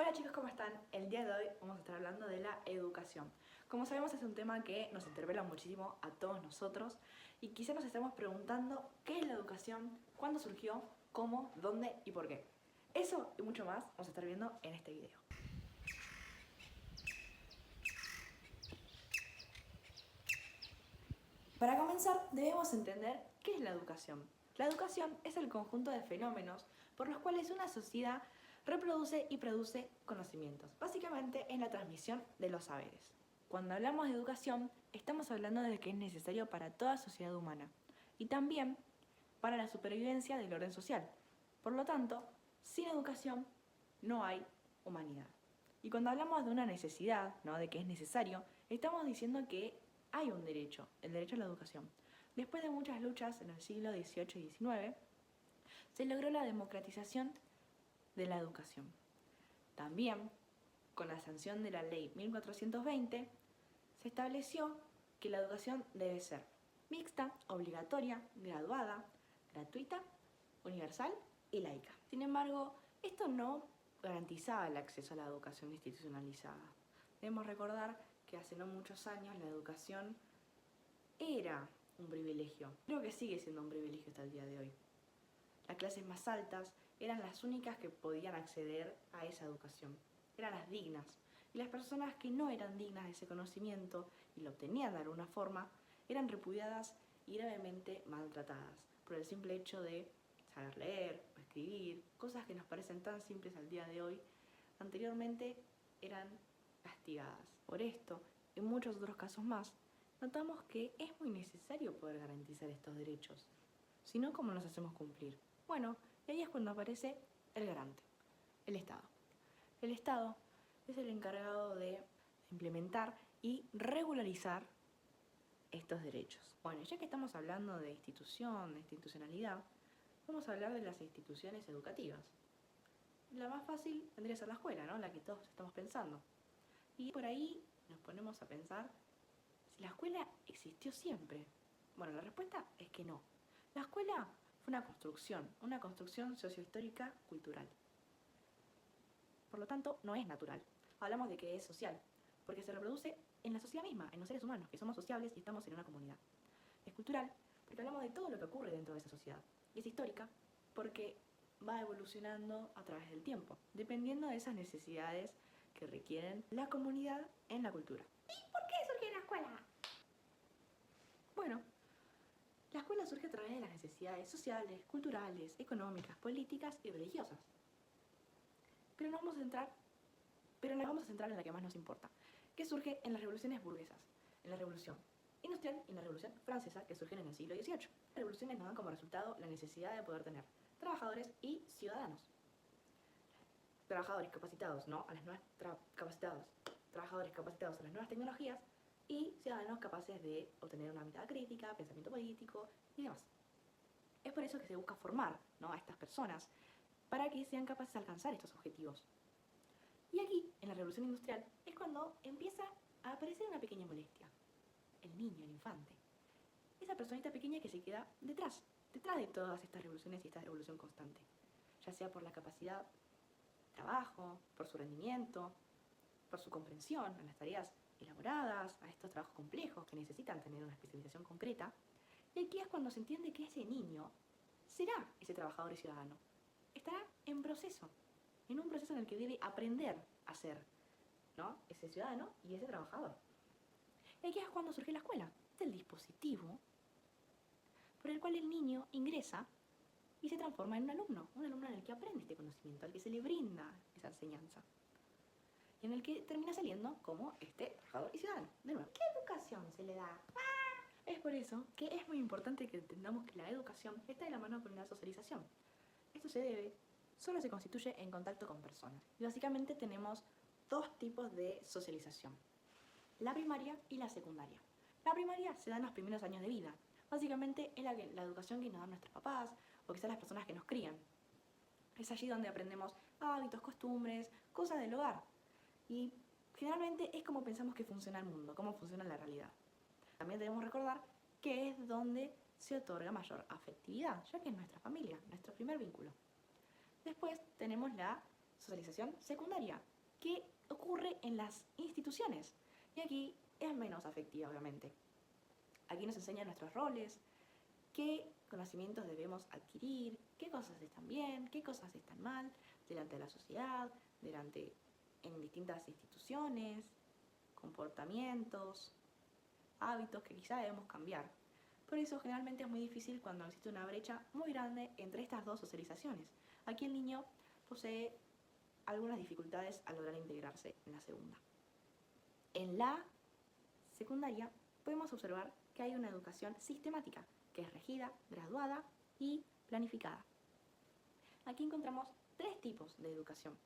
Hola chicos, ¿cómo están? El día de hoy vamos a estar hablando de la educación. Como sabemos es un tema que nos interpela muchísimo a todos nosotros y quizá nos estemos preguntando qué es la educación, cuándo surgió, cómo, dónde y por qué. Eso y mucho más vamos a estar viendo en este video. Para comenzar debemos entender qué es la educación. La educación es el conjunto de fenómenos por los cuales una sociedad reproduce y produce conocimientos. Básicamente es la transmisión de los saberes. Cuando hablamos de educación, estamos hablando de que es necesario para toda sociedad humana y también para la supervivencia del orden social. Por lo tanto, sin educación no hay humanidad. Y cuando hablamos de una necesidad, ¿no? De que es necesario, estamos diciendo que hay un derecho, el derecho a la educación. Después de muchas luchas en el siglo XVIII y XIX, se logró la democratización de la educación. También, con la sanción de la ley 1420, se estableció que la educación debe ser mixta, obligatoria, graduada, gratuita, universal y laica. Sin embargo, esto no garantizaba el acceso a la educación institucionalizada. Debemos recordar que hace no muchos años la educación era un privilegio. Creo que sigue siendo un privilegio hasta el día de hoy. Las clases más altas eran las únicas que podían acceder a esa educación. Eran las dignas. Y las personas que no eran dignas de ese conocimiento y lo obtenían de alguna forma, eran repudiadas y gravemente maltratadas por el simple hecho de saber leer o escribir, cosas que nos parecen tan simples al día de hoy, anteriormente eran castigadas. Por esto, en muchos otros casos más, notamos que es muy necesario poder garantizar estos derechos. Si no, ¿cómo los hacemos cumplir? Bueno, y ahí es cuando aparece el garante, el Estado. El Estado es el encargado de implementar y regularizar estos derechos. Bueno, ya que estamos hablando de institución, de institucionalidad, vamos a hablar de las instituciones educativas. La más fácil tendría que ser la escuela, ¿no? La que todos estamos pensando. Y por ahí nos ponemos a pensar si la escuela existió siempre. Bueno, la respuesta es que no. La escuela fue una construcción sociohistórica cultural. Por lo tanto, no es natural. Hablamos de que es social, porque se reproduce en la sociedad misma, en los seres humanos, que somos sociables y estamos en una comunidad. Es cultural, porque hablamos de todo lo que ocurre dentro de esa sociedad. Y es histórica, porque va evolucionando a través del tiempo, dependiendo de esas necesidades que requieren la comunidad en la cultura. ¿Y por qué surge la escuela? Bueno, la escuela surge a través de las necesidades sociales, culturales, económicas, políticas y religiosas. Pero nos vamos a centrar en la que más nos importa, que surge en las revoluciones burguesas, en la revolución industrial y en la revolución francesa, que surgen en el siglo XVIII. Las revoluciones nos dan como resultado la necesidad de poder tener trabajadores y ciudadanos. Trabajadores capacitados, ¿no? A las nuevas trabajadores capacitados a las nuevas tecnologías y ciudadanos capaces de obtener una mirada crítica, pensamiento político y demás. Es por eso que se busca formar, ¿no? A estas personas para que sean capaces de alcanzar estos objetivos. Y aquí, en la revolución industrial, es cuando empieza a aparecer una pequeña molestia. El niño, el infante. Esa personita pequeña que se queda detrás de todas estas revoluciones y esta revolución constante. Ya sea por la capacidad de trabajo, por su rendimiento, por su comprensión en las tareas elaboradas, a estos trabajos complejos que necesitan tener una especialización concreta. Y aquí es cuando se entiende que ese niño será ese trabajador y ciudadano. Estará en proceso, en un proceso en el que debe aprender a ser, ¿no? Ese ciudadano y ese trabajador. Y aquí es cuando surge la escuela, el dispositivo por el cual el niño ingresa y se transforma en un alumno en el que aprende este conocimiento, al que se le brinda esa enseñanza. Y en el que termina saliendo como este trabajador y ciudadano. De nuevo, ¿qué educación se le da? Es por eso que es muy importante que entendamos que la educación está de la mano con la socialización. Esto solo se constituye en contacto con personas. Y básicamente tenemos dos tipos de socialización: la primaria y la secundaria. La primaria se da en los primeros años de vida. Básicamente es la educación que nos dan nuestros papás o quizás las personas que nos crían. Es allí donde aprendemos hábitos, costumbres, cosas del hogar. Y generalmente es como pensamos que funciona el mundo, cómo funciona la realidad. También debemos recordar que es donde se otorga mayor afectividad, ya que es nuestra familia, nuestro primer vínculo. Después tenemos la socialización secundaria, que ocurre en las instituciones. Y aquí es menos afectiva, obviamente. Aquí nos enseñan nuestros roles, qué conocimientos debemos adquirir, qué cosas están bien, qué cosas están mal, delante de la sociedad, en distintas instituciones, comportamientos, hábitos que quizá debemos cambiar. Por eso generalmente es muy difícil cuando existe una brecha muy grande entre estas dos socializaciones. Aquí el niño posee algunas dificultades al lograr integrarse en la segunda. En la secundaria podemos observar que hay una educación sistemática, que es regida, graduada y planificada. Aquí encontramos tres tipos de educación: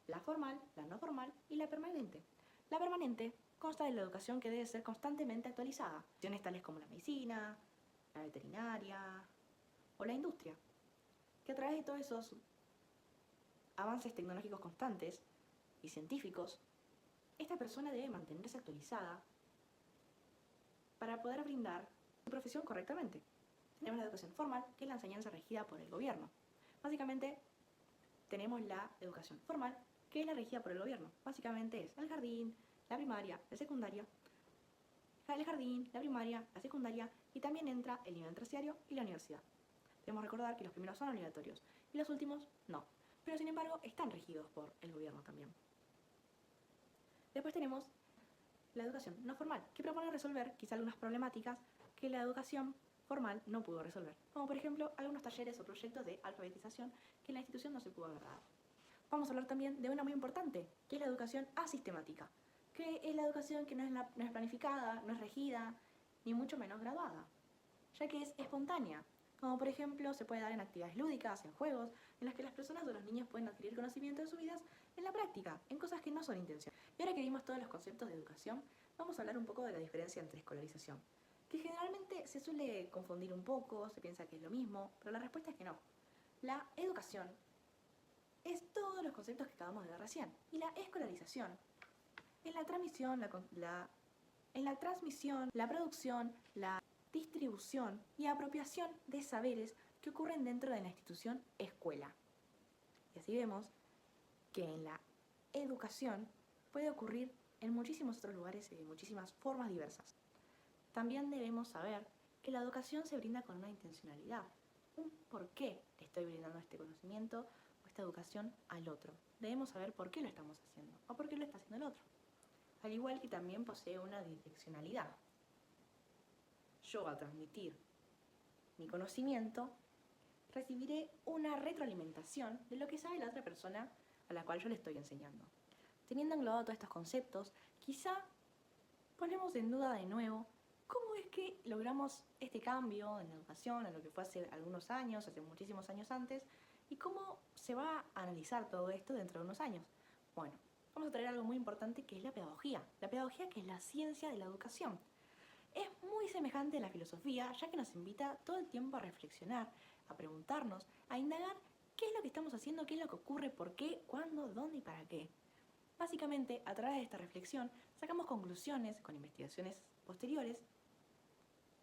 la formal, la no formal y la permanente. La permanente consta de la educación que debe ser constantemente actualizada, opciones tales como la medicina, la veterinaria o la industria, que a través de todos esos avances tecnológicos constantes y científicos, esta persona debe mantenerse actualizada para poder brindar su profesión correctamente. Tenemos la educación formal, que es la enseñanza regida por el gobierno. Básicamente, tenemos la educación formal, que es la regida por el gobierno. Básicamente es el jardín, la primaria, la secundaria, el jardín, la primaria, la secundaria, y también entra el nivel terciario y la universidad. Debemos recordar que los primeros son obligatorios y los últimos no, pero sin embargo están regidos por el gobierno también. Después tenemos la educación no formal, que propone resolver quizá algunas problemáticas que la educación formal no pudo resolver, como por ejemplo algunos talleres o proyectos de alfabetización que en la institución no se pudo haber dado. Vamos a hablar también de una muy importante, que es la educación asistemática, que es la educación que no es planificada, no es regida, ni mucho menos graduada, ya que es espontánea, como por ejemplo se puede dar en actividades lúdicas, en juegos, en las que las personas o los niños pueden adquirir conocimiento de sus vidas en la práctica, en cosas que no son intencionales. Y ahora que vimos todos los conceptos de educación, vamos a hablar un poco de la diferencia entre escolarización, que generalmente se suele confundir un poco, se piensa que es lo mismo, pero la respuesta es que no. La educación es todos los conceptos que acabamos de ver recién, y la escolarización es la transmisión, la producción, la distribución y apropiación de saberes que ocurren dentro de la institución escuela. Y así vemos que en la educación puede ocurrir en muchísimos otros lugares y de muchísimas formas diversas. También debemos saber que la educación se brinda con una intencionalidad, un por qué le estoy brindando este conocimiento o esta educación al otro. Debemos saber por qué lo estamos haciendo o por qué lo está haciendo el otro. Al igual que también posee una direccionalidad. Yo, al transmitir mi conocimiento, recibiré una retroalimentación de lo que sabe la otra persona a la cual yo le estoy enseñando. Teniendo englobado todos estos conceptos, quizá ponemos en duda de nuevo cómo es que logramos este cambio en la educación, en lo que fue hace algunos años, hace muchísimos años antes, y cómo se va a analizar todo esto dentro de unos años. Bueno, vamos a traer algo muy importante, que es la pedagogía. La pedagogía, que es la ciencia de la educación. Es muy semejante a la filosofía, ya que nos invita todo el tiempo a reflexionar, a preguntarnos, a indagar qué es lo que estamos haciendo, qué es lo que ocurre, por qué, cuándo, dónde y para qué. Básicamente, a través de esta reflexión, sacamos conclusiones con investigaciones posteriores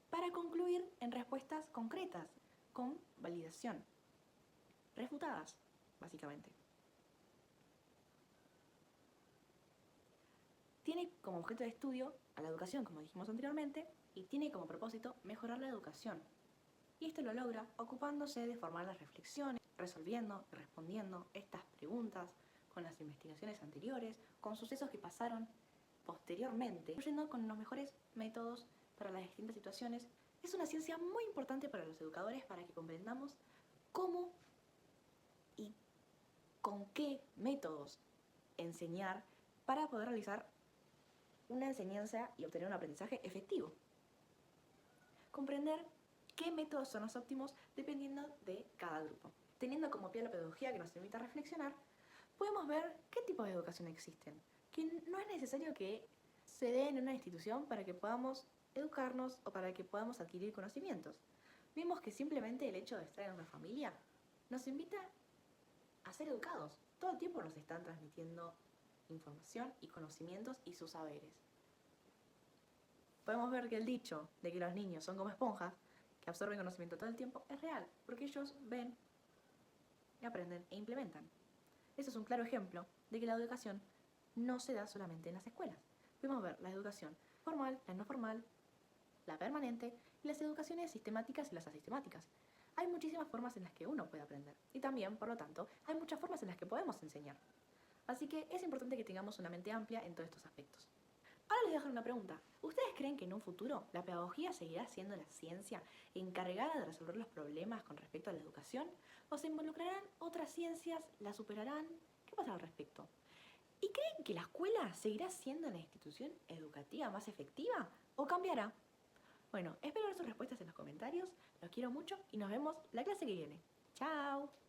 para concluir en respuestas concretas, con validación, refutadas, básicamente. Tiene como objeto de estudio a la educación, como dijimos anteriormente, y tiene como propósito mejorar la educación. Y esto lo logra ocupándose de formar las reflexiones, resolviendo y respondiendo estas preguntas con las investigaciones anteriores, con sucesos que pasaron posteriormente, incluyendo con los mejores métodos para las distintas situaciones. Es una ciencia muy importante para los educadores para que comprendamos cómo y con qué métodos enseñar para poder realizar una enseñanza y obtener un aprendizaje efectivo. Comprender qué métodos son los óptimos dependiendo de cada grupo. Teniendo como pie la pedagogía, que nos invita a reflexionar, podemos ver qué tipos de educación existen, que no es necesario que se dé en una institución para que podamos educarnos o para que podamos adquirir conocimientos. Vemos que simplemente el hecho de estar en una familia nos invita a ser educados. Todo el tiempo nos están transmitiendo información y conocimientos y sus saberes. Podemos ver que el dicho de que los niños son como esponjas, que absorben conocimiento todo el tiempo, es real, porque ellos ven, aprenden e implementan. Eso es un claro ejemplo de que la educación no se da solamente en las escuelas. Podemos ver la educación formal, la no formal, la permanente y las educaciones sistemáticas y las asistemáticas. Hay muchísimas formas en las que uno puede aprender y también, por lo tanto, hay muchas formas en las que podemos enseñar. Así que es importante que tengamos una mente amplia en todos estos aspectos. Ahora les voy a dejar una pregunta. ¿Ustedes creen que en un futuro la pedagogía seguirá siendo la ciencia encargada de resolver los problemas con respecto a la educación? ¿O se involucrarán otras ciencias? ¿La superarán? ¿Qué pasa al respecto? ¿Y creen que la escuela seguirá siendo la institución educativa más efectiva o cambiará? Bueno, espero ver sus respuestas en los comentarios. Los quiero mucho y nos vemos la clase que viene. ¡Chao!